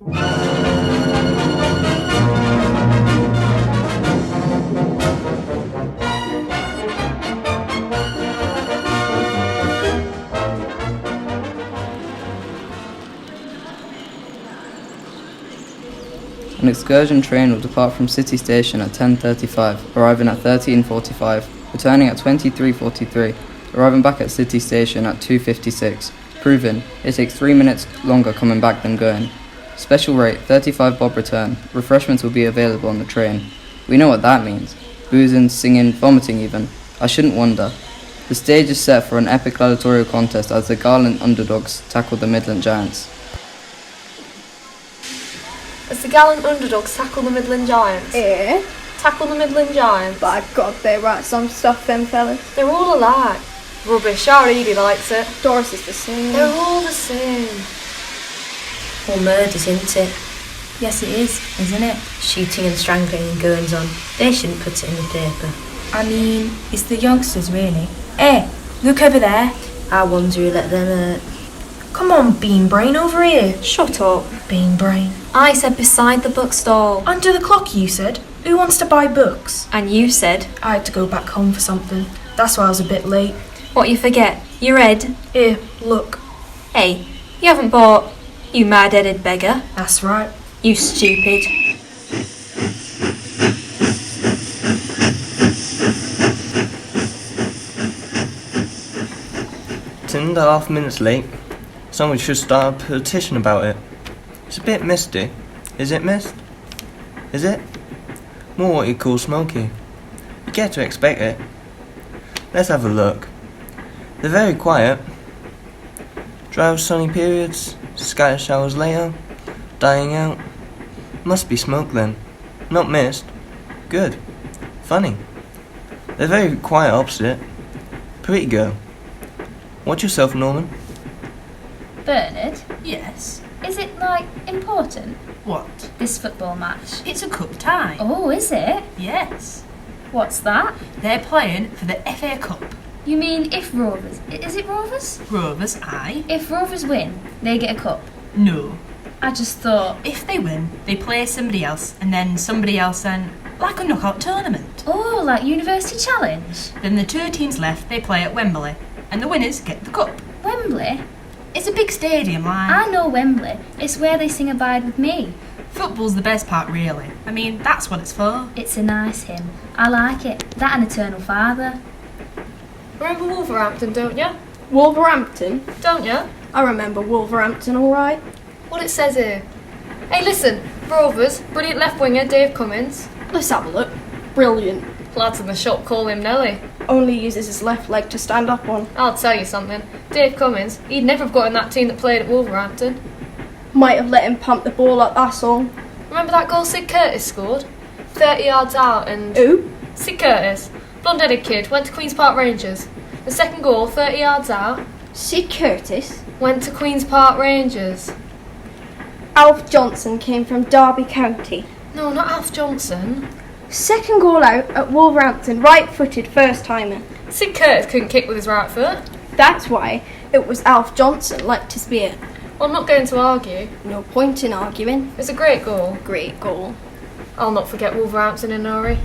An excursion train will depart from City Station at 10:35, arriving at 13:45, returning at 23:43, arriving back at City Station at 2:56. Proven, it takes 3 minutes longer coming back than going. Special rate, 35 bob return. Refreshments will be available on the train. We know what that means. Boozing, singing, vomiting even. I shouldn't wonder. The stage is set for an epic gladiatorial contest as the Garland underdogs tackle the Midland Giants. As the gallant underdogs tackle the Midland Giants. Eh? Tackle the Midland Giants. By God, they write some stuff, them fellas. They're all alike. Rubbish, our Edie likes it. Doris is the same. They're all the same. All murders, isn't it? Yes, it is, isn't it? Shooting and strangling and goings on. They shouldn't put it in the paper. I mean, it's the youngsters, really. Hey, look over there. I wonder who let them hurt. Come on, Bean Brain, over here. Shut up. Bean Brain. I said beside the bookstall. Under the clock, you said. Who wants to buy books? And you said. I had to go back home for something. That's why I was a bit late. What you forget? Your head. Here, look. Hey, you haven't bought. You mad-headed beggar. That's right. You stupid. 10.5 minutes late. Someone should start a petition about it. It's a bit misty. Is it mist? Is it? More what you call smoky. You get to expect it. Let's have a look. They're very quiet. Dry sunny periods, scattered showers later, dying out. Must be smoke then, not mist. Good. Funny. They're very quiet opposite. Pretty girl. Watch yourself, Norman. Bernard, Yes. is it, important, What? this football match? It's a cup tie. Oh, is it? Yes. What's that? They're playing for the FA Cup. You mean if Rovers... Is it Rovers? Rovers, aye. If Rovers win, they get a cup. No. I just thought... If they win, they play somebody else, and then somebody else then... Like a knockout tournament. Oh, like University Challenge? Then the two teams left, they play at Wembley, and the winners get the cup. Wembley? It's a big stadium, like... I know Wembley. It's where they sing Abide With Me. Football's the best part, really. I mean, that's what it's for. It's a nice hymn. I like it. That and Eternal Father. Remember Wolverhampton, don't you? Wolverhampton? Don't you? I remember Wolverhampton, alright. What it says here. Hey, listen. Rovers, brilliant left winger Dave Cummins. Let's have a look. Brilliant. Lads in the shop call him Nelly. Only uses his left leg to stand up on. I'll tell you something. Dave Cummins, he'd never have got in that team that played at Wolverhampton. Might have let him pump the ball up, that's all. Remember that goal Sid Curtis scored? 30 yards out and... Who? Sid Curtis. Blonde-headed kid, went to Queen's Park Rangers. The second goal, 30 yards out, Sid Curtis? went to Queen's Park Rangers. Alf Johnson came from Derby County. No, not Alf Johnson. Second goal out at Wolverhampton, right-footed first timer. Sid Curtis couldn't kick with his right foot. That's why it was Alf Johnson liked his beer. Well, I'm not going to argue. No point in arguing. It's a great goal. Great goal. I'll not forget Wolverhampton in a hurry.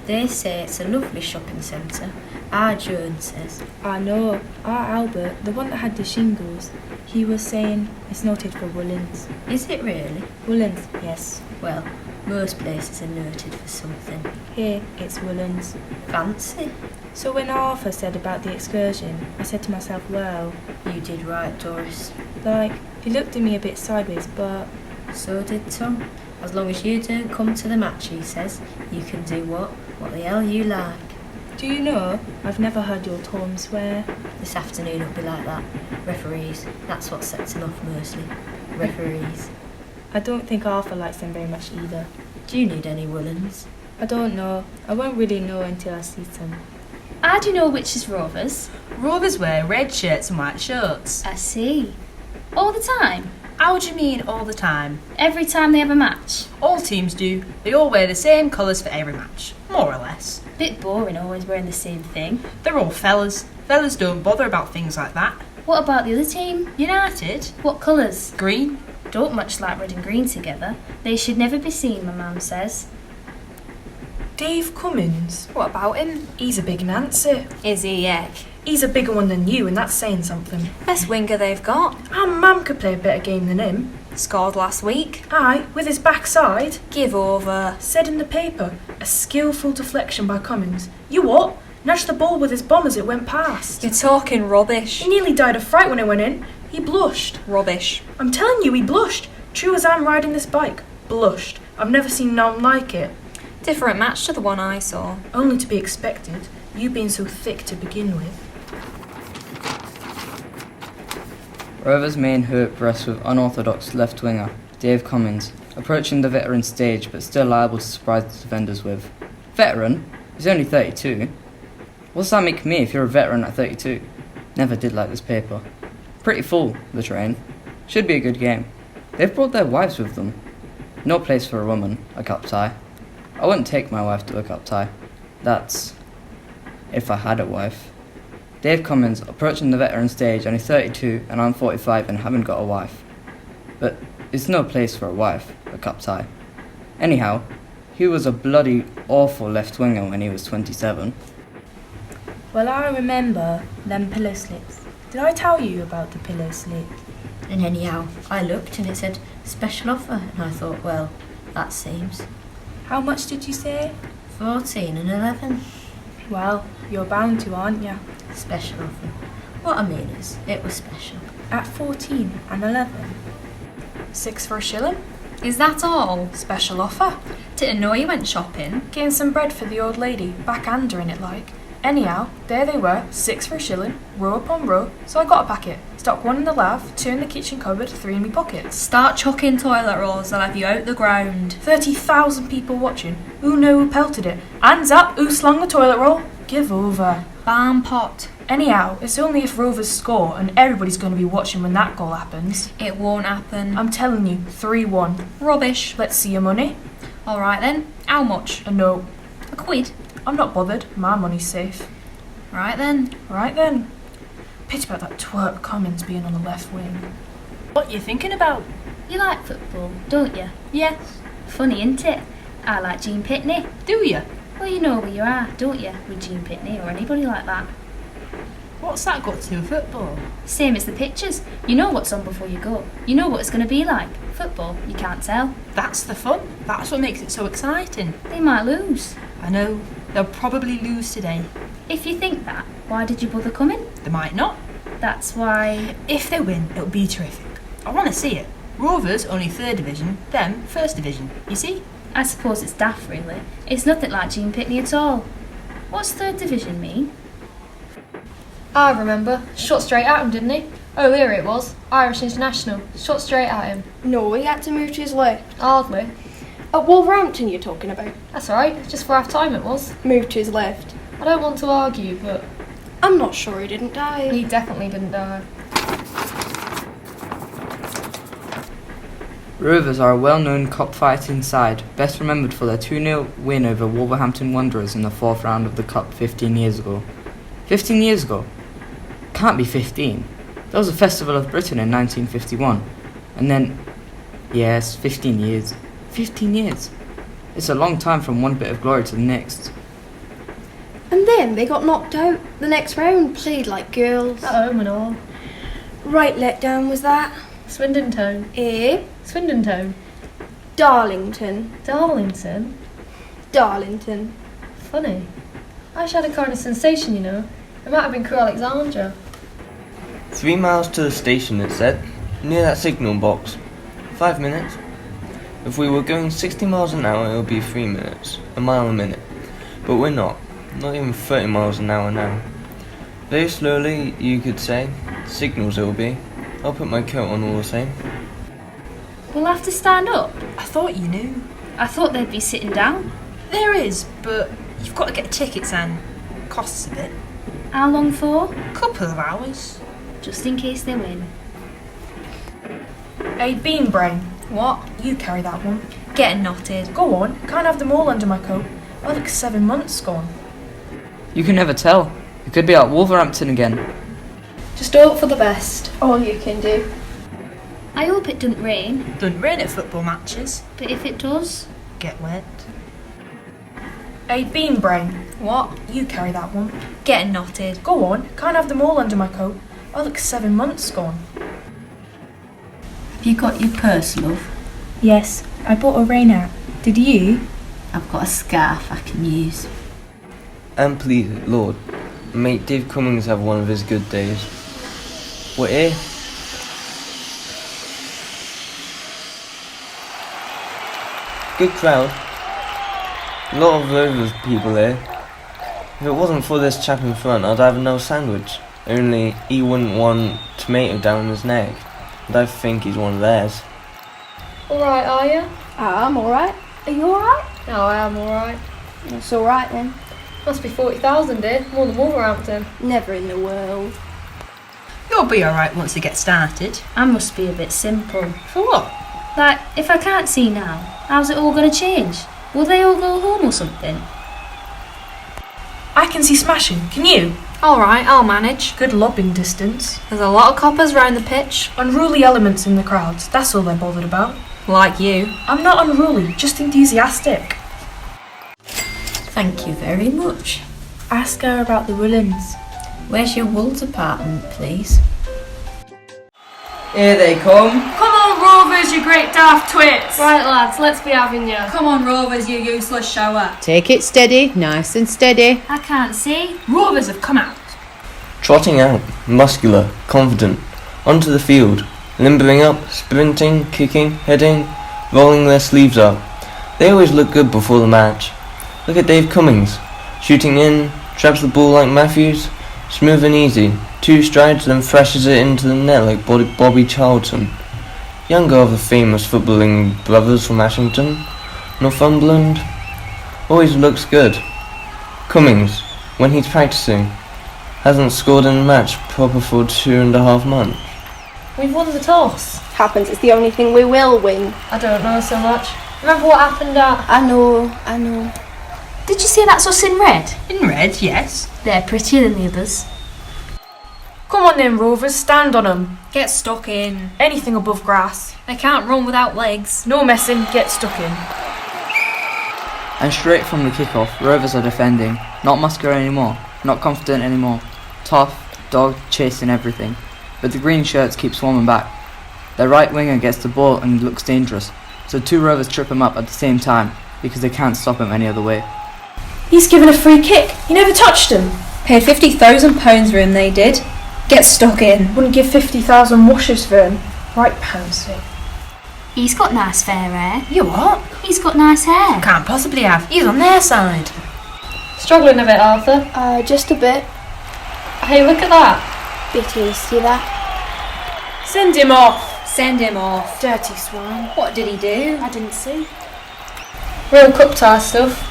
They say it's a lovely shopping centre. R. Jones says. I know. Our Albert, the one that had the shingles, he was saying it's noted for woolens. Is it really? Woolens, yes. Well, most places are noted for something. Here, it's woolens. Fancy. So when Arthur said about the excursion, I said to myself, well, You did right, Doris. he looked at me a bit sideways, but... So did Tom. As long as you don't come to the match, he says, you can do what the hell you like. Do you know, I've never heard your Tom swear. This afternoon it'll be like that. Referees, that's what sets him off mostly. Referees. I don't think Arthur likes them very much either. Do you need any woolens? I don't know. I won't really know until I see some. How do you know which is Rovers? Rovers wear red shirts and white shorts. I see. All the time? How do you mean all the time? Every time they have a match? All teams do. They all wear the same colours for every match, more or less. Bit boring always wearing the same thing. They're all fellas. Fellas don't bother about things like that. What about the other team? United? What colours? Green. don't much like red and green together. They should never be seen, my mum says. Dave Cummins. What about him? He's a big Nancy. Is he, yeah? He's a bigger one than you, and that's saying something. Best winger they've got. Our Mam could play a better game than him. Scored last week. Aye, with his backside. Give over. Said in the paper, a skillful deflection by Cummins. You what? Nudged the ball with his bomb as it went past. You're talking rubbish. He nearly died of fright when it went in. He blushed. Rubbish. I'm telling you, he blushed. True as I'm riding this bike. Blushed. I've never seen none like it. Different match to the one I saw. Only to be expected, you being so thick to begin with. Rovers' main hope rests with unorthodox left winger Dave Cummins, approaching the veteran stage but still liable to surprise the defenders with. Veteran? He's only 32. What's that make me if you're a veteran at 32? Never did like this paper. Pretty full, the train. Should be a good game. They've brought their wives with them. No place for a woman, a cup tie. I wouldn't take my wife to a cup tie. That's if I had a wife. Dave Cummins approaching the veteran stage and he's 32 and I'm 45 and haven't got a wife. But it's no place for a wife, a cup tie. Anyhow, he was a bloody awful left winger when he was 27. Well, I remember them pillow slips. Did I tell you about the pillow slip? And anyhow, I looked and it said special offer, and I thought, well, that seems. How much did you say? 14 and 11. Well, you're bound to, aren't you? Special offer. What I mean is, it was special. At 14 and 11. 6 for a shilling? Is that all? Special offer. Didn't know you went shopping. Getting some bread for the old lady, backhandering it like. Anyhow, there they were, 6 for a shilling, row upon row, so I got a packet. Stuck 1 in the lav, 2 in the kitchen cupboard, 3 in my pockets. Start chucking toilet rolls, I'll have you out the ground. 30,000 people watching. Who know who pelted it? Hands up, who slung the toilet roll? Give over. Bam pot. Anyhow, it's only if Rovers score and everybody's going to be watching when that goal happens. It won't happen. I'm telling you, 3-1. Rubbish. Let's see your money. Alright then, how much? A no. A quid. I'm not bothered, my money's safe. Right then. Right then. Pity about that twerp Cummins being on the left wing. What you thinking about? You like football, don't you? Yes. Funny, isn't it? I like Jean Pitney. Do you? Well, you know where you are, don't you, with Jean Pitney or anybody like that. What's that got to do with football? Same as the pictures. You know what's on before you go. You know what it's going to be like. Football, you can't tell. That's the fun. That's what makes it so exciting. They might lose. I know. They'll probably lose today. If you think that, why did you bother coming? They might not. That's why... If they win, it'll be terrific. I want to see it. Rovers only 3rd division, them 1st division. You see? I suppose it's daft, really. It's nothing like Jean Pitney at all. What's 3rd division mean? I remember. Shot straight at him, didn't he? Oh, here it was. Irish International. Shot straight at him. No, he had to move to his left. Hardly. At Wolverhampton you're talking about. That's alright. Just for half time it was. Move to his left. I don't want to argue, but I'm not sure he didn't die. he definitely didn't die. Rovers are a well-known cup-fighting side, best remembered for their 2-0 win over Wolverhampton Wanderers in the 4th round of the Cup 15 years ago. 15 years ago? Can't be 15. That was the Festival of Britain in 1951. And then, yes, 15 years. 15 years. It's a long time from one bit of glory to the next. And then they got knocked out the next round, played like girls. At home and all. Right letdown was that. Swindon Town. Eh? Swindon Town. Darlington. Darlington. Darlington. Funny. I actually had a kind of sensation, you know. It might have been Crew Alexandra. 3 miles to the station, it said, near that signal box. 5 minutes. If we were going 60 miles an hour, it would be 3 minutes, a mile a minute. But we're not even 30 miles an hour now. Very slowly, you could say. Signals it will be. I'll put my coat on all the same. We'll have to stand up. I thought you knew. I thought they'd be sitting down. There is, but you've got to get tickets and it costs a bit. How long for? Couple of hours. Just in case they win. Hey, Bean Brain. What? You carry that one. Getting knotted. Go on, can't have them all under my coat. I look 7 months gone. You can never tell. It could be at Wolverhampton again. Just hope for the best. All you can do. I hope it doesn't rain, Doesn't rain at football matches. but if it does, Get wet. Hey, Bean Brain. What? You carry that one. Getting knotted. Go on, can't have them all under my coat. I look 7 months gone. Have you got your purse, love? Yes, I bought a rain out. Did you? I've got a scarf I can use. And please, Lord, make Dave Cummings have one of his good days. We're here. Good crowd. A lot of Rovers people here. If it wasn't for this chap in front, I'd have no sandwich. Only he wouldn't want tomato down his neck. And I think he's one of theirs. Alright, are you? I'm alright. Are you alright? No, I am alright. It's alright then. Must be 40,000 here, more than Wolverhampton. Never in the world. You'll be alright once you get started. I must be a bit simple. For what? Like, if I can't see now, how's it all going to change? Will they all go home or something? I can see smashing, can you? Alright, I'll manage. Good lobbing distance. There's a lot of coppers round the pitch. Unruly elements in the crowds, that's all they're bothered about. Like you. I'm not unruly, just enthusiastic. Thank you very much. Ask her about the woolens. Where's your wool department, please? Here they come. Come on, Rovers, you great daft twits! Right, lads, let's be having you. Come on, Rovers, you useless shower. Take it steady, nice and steady. I can't see. Rovers have come out. Trotting out, muscular, confident, onto the field, limbering up, sprinting, kicking, heading, rolling their sleeves up. They always look good before the match. Look at Dave Cummings, shooting in, traps the ball like Matthews, smooth and easy, 2 strides, then thrashes it into the net like Bobby Charlton. Younger of the famous footballing brothers from Ashington, Northumberland, always looks good. Cummings, when he's practicing, hasn't scored in a match proper for 2.5 months. We've won the toss. Happens, it's the only thing we will win. I don't know so much. Remember what happened at... I know. Did you see that's us in red? In red, yes. They're prettier than the others. Come on then, Rovers, stand on 'em. Get stuck in. Anything above grass. They can't run without legs. No messing, get stuck in. And straight from the kickoff, Rovers are defending. Not muscular anymore, not confident anymore. Tough, dogged, chasing everything. But the green shirts keep swarming back. Their right winger gets the ball and looks dangerous, so 2 Rovers trip him up at the same time because they can't stop him any other way. He's given a free kick. He never touched him. Paid £50,000 for him, they did. Get stuck in. Wouldn't give 50,000 washes for him. Right, Pansy. He's got nice fair hair. You what? He's got nice hair. Can't possibly have. He's on their side. Struggling a bit, Arthur. Just a bit. Hey, look at that. Bit hasty, that. Send him off. Send him off. Dirty swine. What did he do? I didn't see. Real cup tie stuff.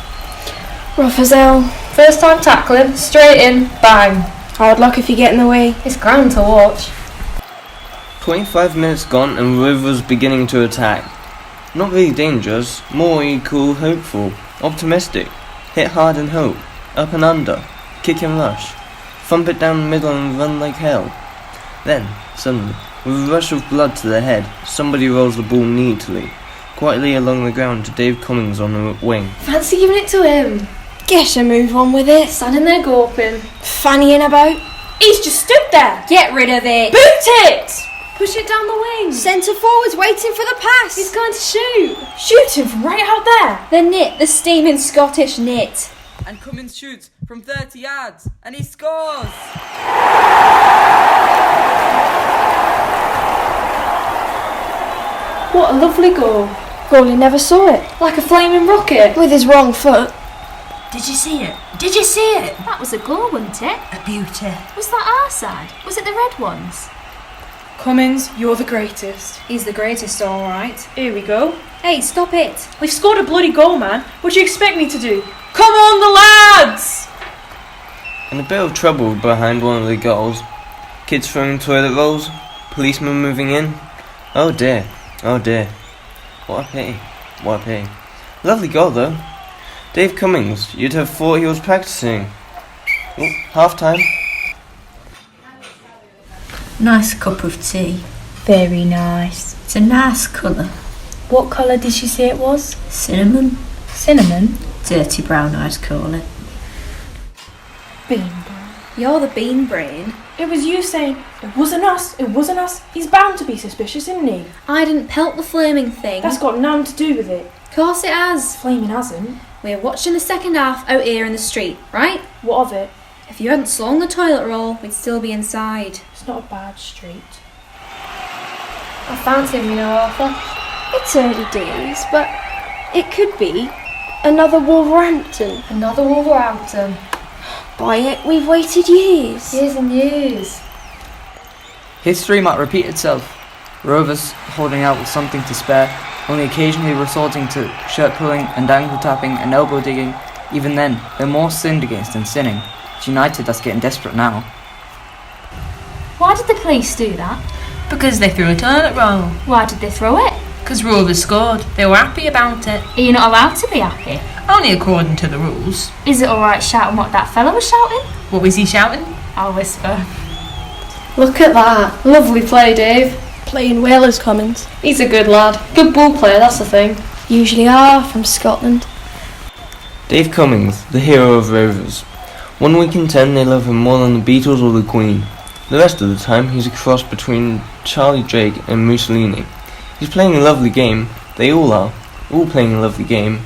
Rough as hell. First time tackling, straight in, bang. Hard luck if you get in the way. It's grand to watch. 25 minutes gone and Rovers beginning to attack. Not really dangerous, more equal hopeful, optimistic. Hit hard and hope, up and under, kick and rush. Thump it down the middle and run like hell. Then, suddenly, with a rush of blood to the head, somebody rolls the ball neatly, quietly along the ground to Dave Cummings on the wing. Fancy giving it to him. Guess I move on with it. Standing there gawping. Fannying about. He's just stood there. Get rid of it. Boot it. Push it down the wing. Centre forwards waiting for the pass. He's going to shoot. Shoot him from right out there. The knit, the steaming Scottish knit. And Cummings shoots from 30 yards, and he scores! What a lovely goal. Goalie never saw it. Like a flaming rocket. With his wrong foot. Did you see it? Did you see it? That was a goal, wasn't it? A beauty. Was that our side? Was it the red ones? Cummings, you're the greatest. He's the greatest, all right. Here we go. Hey, stop it. We've scored a bloody goal, man. What do you expect me to do? Come on, the lads! In a bit of trouble behind one of the goals. Kids throwing toilet rolls, policemen moving in. Oh dear, oh dear. What a pity, what a pity. Lovely goal though. Dave Cummings, you'd have thought he was practicing. Oh, half time. Nice cup of tea. Very nice. It's a nice colour. What colour did she say it was? Cinnamon. Cinnamon? Dirty brown eyes call it. Bean brain. You're the bean brain. It was you saying, it wasn't us. He's bound to be suspicious, isn't he? I didn't pelt the flaming thing. That's got nothing to do with it. Course it has. Flaming hasn't. We're watching the second half out here in the street, right? What of it? If you hadn't slung the toilet roll, we'd still be inside. It's not a bad street. I fancy him, you know, Arthur. It's early days, but it could be another Wolverhampton. Another Wolverhampton. By it, we've waited years. Years and years. History might repeat itself. Rovers holding out with something to spare, only occasionally resorting to shirt pulling and ankle tapping and elbow digging. Even then, they're more sinned against than sinning. It's United that's getting desperate now. Why did the police do that? Because they threw a toilet roll. Why did they throw it? Because Rovers scored. They were happy about it. Are you not allowed to be happy? Only according to the rules. Is it alright shouting what that fella was shouting? What was he shouting? I'll whisper. Look at that. Lovely play, Dave. Playing Whalers Commons. He's a good lad. Good ball player, that's the thing. Usually are from Scotland. Dave Cummings, the hero of Rovers. 1 week in 10 they love him more than the Beatles or the Queen. The rest of the time he's a cross between Charlie Drake and Mussolini. He's playing a lovely game. They all are. All playing a lovely game.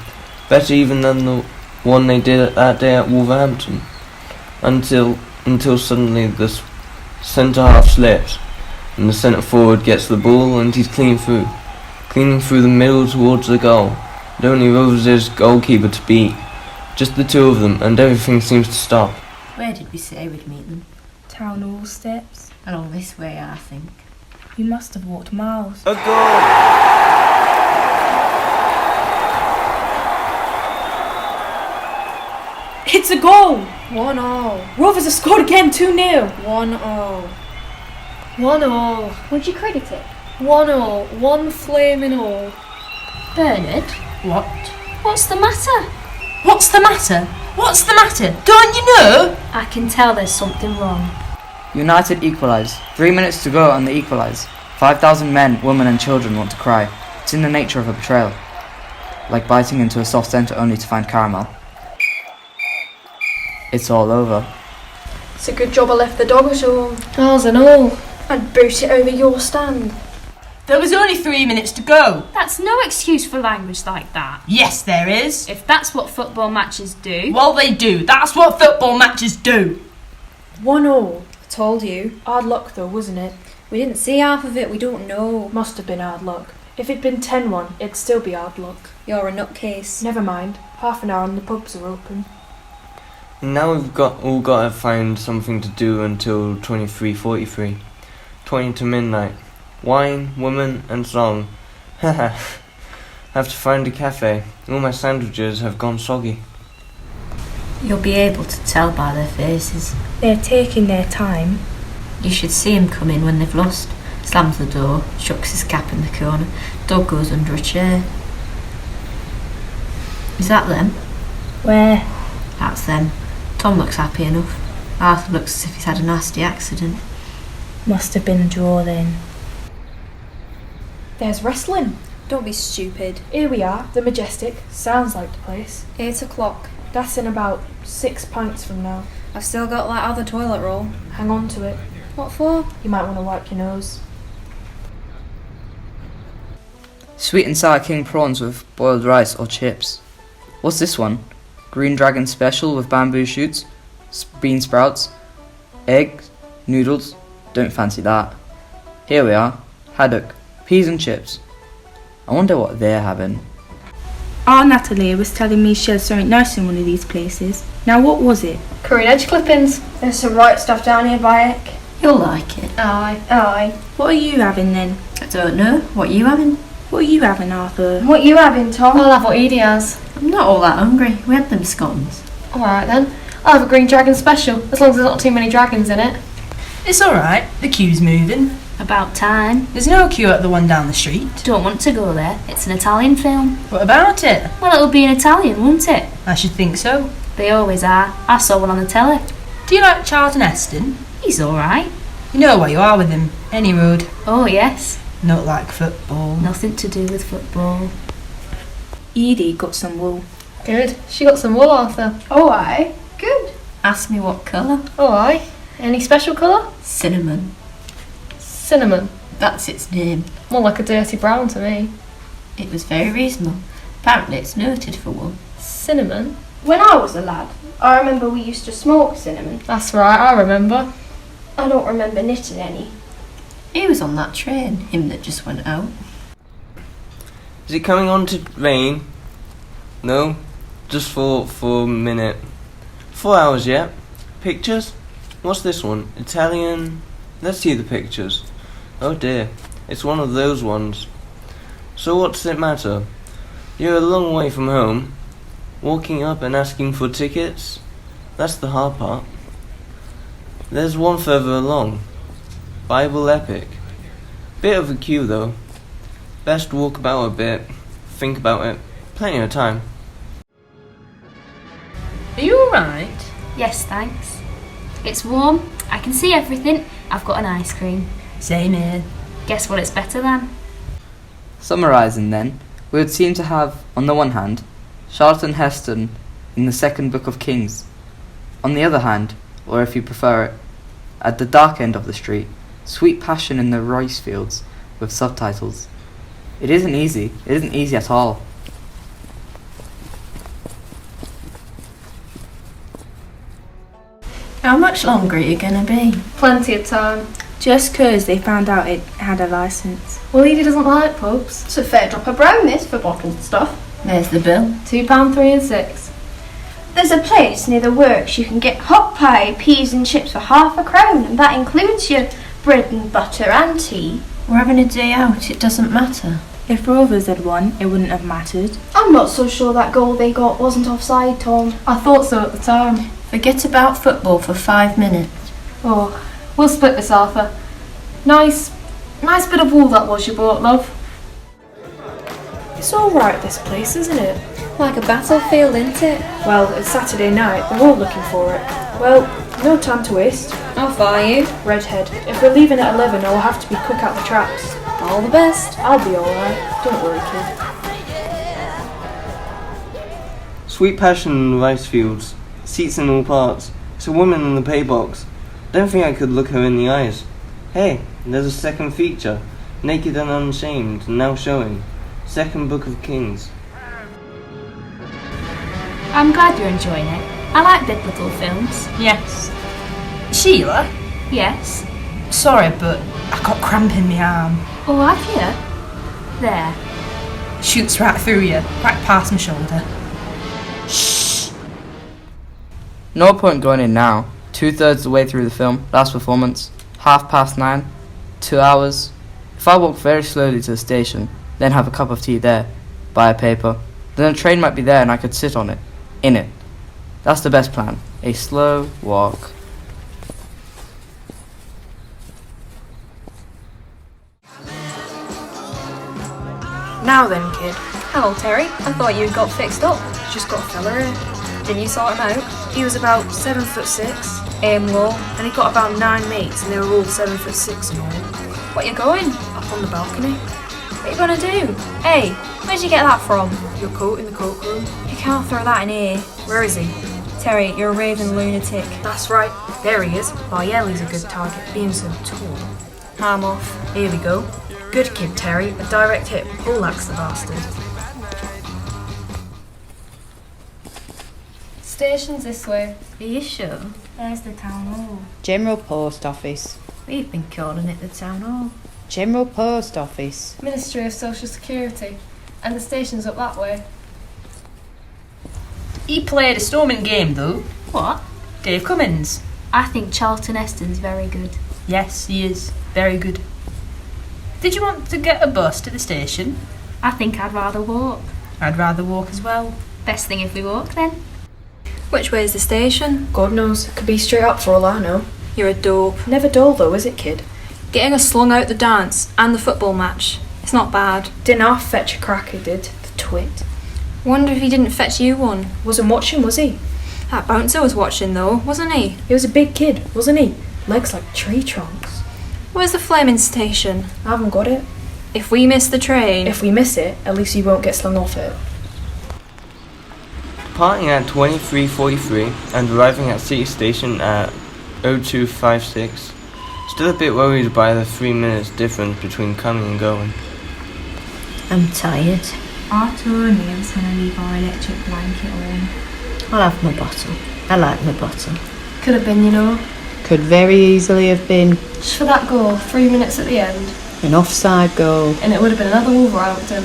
Better even than the one they did that day at Wolverhampton. Until suddenly the centre half slips and the centre forward gets the ball and he's cleaning through the middle towards the goal. And only Rovers' goalkeeper to beat. Just the two of them, and everything seems to stop. Where did we say we'd meet them? Town hall steps. Along this way, I think. You must have walked miles. A goal! It's a goal! 1-0. Rovers have scored again, 2-0. 1-0. 1-1. Would you credit it? 1-1. One flaming all. Bernard, What? what's the matter? What's the matter? What's the matter? Don't you know? I can tell there's something wrong. United equalise. 3 minutes to go and they equalise. 5,000 men, women and children want to cry. It's in the nature of a betrayal. Like biting into a soft centre only to find caramel. It's all over. It's a good job I left the dog at home. Ours and all. I'd boot it over your stand. There was only 3 minutes to go. That's no excuse for language like that. Yes, there is. If that's what football matches do. Well, they do. That's what football matches do. 1-0. I told you. Hard luck though, wasn't it? We didn't see half of it, we don't know. Must have been hard luck. If it'd been 10-1, it'd still be hard luck. You're a nutcase. Never mind. Half an hour and the pubs are open. And now we've all got to find something to do until 23:43. 20 to midnight. Wine, woman and song. Haha. Have to find a cafe. All my sandwiches have gone soggy. You'll be able to tell by their faces. They're taking their time. You should see him come in when they've lost. Slams the door, shucks his cap in the corner. Dog goes under a chair. Is that them? Where? That's them. Tom looks happy enough. Arthur looks as if he's had a nasty accident. Must have been a draw then. There's wrestling. Don't be stupid. Here we are, the Majestic. Sounds like the place. 8 o'clock. That's in about 6 pints from now. I've still got that other toilet roll. Hang on to it. What for? You might want to wipe your nose. Sweet and sour king prawns with boiled rice or chips. What's this one? Green Dragon special with bamboo shoots, bean sprouts, eggs, noodles. Don't fancy that. Here we are. Haddock, peas and chips. I wonder what they're having. Our Natalie was telling me she had something nice in one of these places. Now what was it? Curry and edge clippings. There's some right stuff down here by Eck. You'll like it. Aye, aye. What are you having then? I don't know. What are you having? What are you having, Arthur? What you having, Tom? I'll have what Edie has. I'm not all that hungry. We had them scones. Alright then. I'll have a green dragon special, as long as there's not too many dragons in it. It's alright. The queue's moving. About time. There's no queue at the one down the street. Don't want to go there. It's an Italian film. What about it? Well, it'll be in Italian, won't it? I should think so. They always are. I saw one on the telly. Do you like Charlton Heston? He's alright. You know where you are with him. Any road. Oh, yes. Not like football. Nothing to do with football. Edie got some wool. Good. She got some wool, Arthur. Oh, aye. Good. Ask me what colour. Oh, aye. Any special colour? Cinnamon. Cinnamon. That's its name. More like a dirty brown to me. It was very reasonable. Apparently it's noted for wool. Cinnamon? When I was a lad, I remember we used to smoke cinnamon. That's right, I remember. I don't remember knitting any. He was on that train, him that just went out. Is it coming on to rain? No? Just for a minute. 4 hours yet? Pictures? What's this one? Italian? Let's see the pictures. Oh dear, it's one of those ones. So what's it matter? You're a long way from home. Walking up and asking for tickets? That's the hard part. There's one further along. Bible Epic. Bit of a queue though. Best walk about a bit. Think about it. Plenty of time. Are you alright? Yes, thanks. It's warm, I can see everything, I've got an ice cream. Same here. Guess what it's better than? Summarising then, we would seem to have, on the one hand, Charlton Heston in the second book of Kings. On the other hand, or if you prefer it, at the dark end of the street, Sweet Passion in the rice fields with subtitles. It isn't easy at all. How much longer are you going to be? Plenty of time. Just 'cause they found out it had a licence. Well, Edie doesn't like pubs. It's a fair drop of brown, this, for bottled stuff. There's the bill. £2, 3 and 6. There's a place near the works you can get hot pie, peas and chips for £0.50, and that includes your bread and butter and tea. We're having a day out, it doesn't matter. If Rovers had won, it wouldn't have mattered. I'm not so sure that goal they got wasn't offside, Tom. I thought so at the time. Forget about football for 5 minutes. Oh, we'll split this, Arthur. Nice bit of wool that was you bought, love. It's alright, this place, isn't it? Like a battlefield, isn't it? Well, it's Saturday night, they're all looking for it. Well, no time to waste. How far are you? Redhead, if we're leaving at 11, I'll have to be quick out the traps. All the best. I'll be alright, don't worry, kid. Sweet Passion in the rice fields. Seats in all parts. It's a woman in the pay box. Don't think I could look her in the eyes. Hey, there's a second feature. Naked and Unshamed, now showing. Second Book of Kings. I'm glad you're enjoying it. I like biblical films. Yes. Sheila? Yes. Sorry, but I got cramp in my arm. Oh, have you? There. Shoots right through you, right past my shoulder. No point going in now. 2/3 the way through the film, last performance, 9:30, 2 hours. If I walk very slowly to the station, then have a cup of tea there, buy a paper, then a train might be there and I could sit on it, in it. That's the best plan, a slow walk. Now then, kid. Hello, Terry. I thought you'd got fixed up. Just got a fella here. Didn't you sort him out? He was about 7'6", Aim low. and he got about 9 mates, and they were all 7'6" and all. What you going? Up on the balcony. What you gonna do? Hey, where'd you get that from? Your coat in the coat room. You can't throw that in here. Where is he? Terry, you're a raving lunatic. That's right. There he is. Ellie's a good target, being so tall. I'm off. Here we go. Good kid, Terry. A direct hit. Poleaxe the bastard. Station's this way. Are you sure? There's the town hall. General Post Office. We've been calling it the town hall. General Post Office. Ministry of Social Security. And the station's up that way. He played a storming game, though. What? Dave Cummins. I think Charlton Heston's very good. Yes, he is. Very good. Did you want to get a bus to the station? I think I'd rather walk. I'd rather walk as well. Best thing if we walk then. Which way is the station? God knows. Could be straight up for all I know. You're a dope. Never dull though, is it, kid? Getting us slung out the dance and the football match. It's not bad. Didn't half fetch a cracker, did. The twit. Wonder if he didn't fetch you one. Wasn't watching, was he? That bouncer was watching though, wasn't he? He was a big kid, wasn't he? Legs like tree trunks. Where's the flaming station? I haven't got it. If we miss the train... If we miss it, at least you won't get slung off it. Departing at 23:43 and arriving at City Station at 02:56. Still a bit worried by the 3 minutes difference between coming and going. I'm tired. Our tour was going to leave our electric blanket on. I'll have my bottle. I like my bottle. Could have been, you know. Could very easily have been Just for that goal, 3 minutes at the end. an offside goal. And it would have been another Wolverhampton.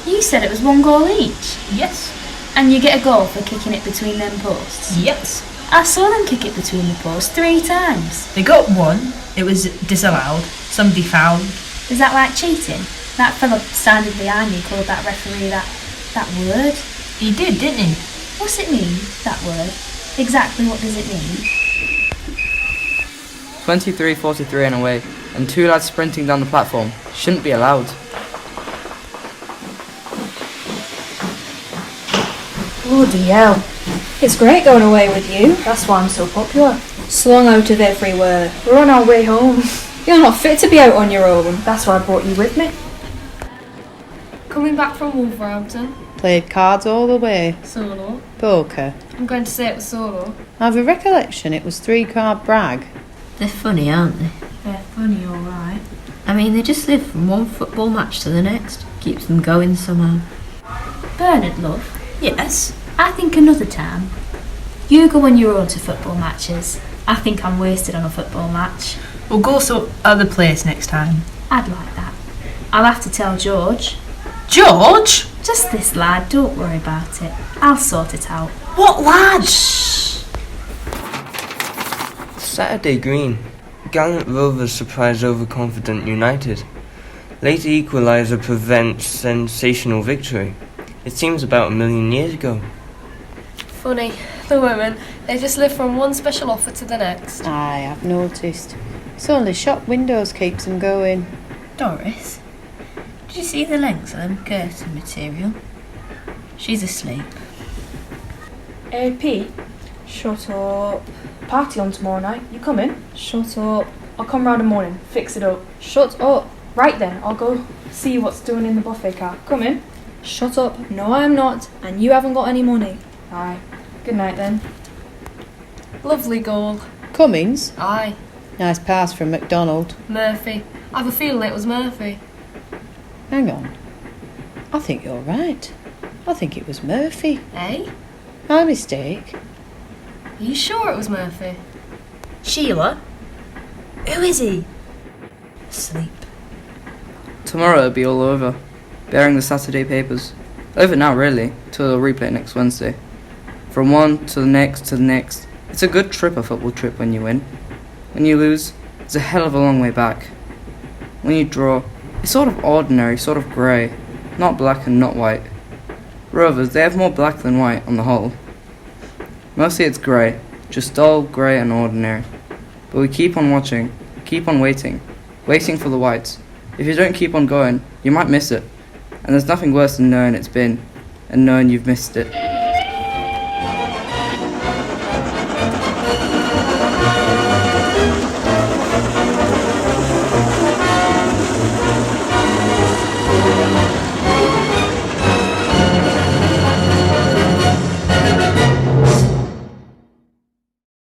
You said it was 1 goal each. Yes. And you get a goal for kicking it between them posts. Yes. I saw them kick it between the posts 3 times. They got one. It was disallowed. Somebody fouled. Is that like cheating? That fella standing behind me called that referee that word. He did, didn't he? What's it mean, that word? Exactly what does it mean? 23:43 and away, and 2 lads sprinting down the platform. Shouldn't be allowed. Bloody hell. It's great going away with you. That's why I'm so popular. Slung out of everywhere. We're on our way home. You're not fit to be out on your own. That's why I brought you with me. Coming back from Wolverhampton. Played cards all the way. Solo. Poker. I'm going to say it was solo. I have a recollection it was 3-card brag. They're funny, aren't they? They're funny, alright. I mean, they just live from one football match to the next. Keeps them going somehow. Bernard, love, Yes. I think another time. You go on your own to football matches. I think I'm wasted on a football match. We'll go some other place next time. I'd like that. I'll have to tell George. George? Just this lad, don't worry about it. I'll sort it out. What lad? Saturday Green. Gallant Rovers surprise overconfident United. Late equaliser prevents sensational victory. It seems about 1 million years ago. Funny, the women, they just live from one special offer to the next. Aye, I've noticed. It's only shop windows keeps them going. Doris, did you see the lengths of them curtain material? She's asleep. AP? Shut up. Party on tomorrow night. You coming? Shut up. I'll come round in the morning. Fix it up. Shut up. Right then, I'll go see what's doing in the buffet car. Come in. Shut up. No, I am not. And you haven't got any money. Aye. Good night then. Lovely goal. Cummings? Aye. Nice pass from McDonald. Murphy. I have a feeling it was Murphy. Hang on. I think you're right. I think it was Murphy. Eh? My mistake. Are you sure it was Murphy? Sheila? Who is he? Asleep. Tomorrow it'll be all over. Bearing the Saturday papers. Over now, really, till they'll replay it next Wednesday. From one to the next to the next. It's a good trip, a football trip, when you win. When you lose, it's a hell of a long way back. When you draw, it's sort of ordinary, sort of grey. Not black and not white. Rovers, they have more black than white on the whole. Mostly it's grey, just dull, grey and ordinary. But we keep on watching, keep on waiting for the whites. If you don't keep on going, you might miss it. And there's nothing worse than knowing it's been, and knowing you've missed it.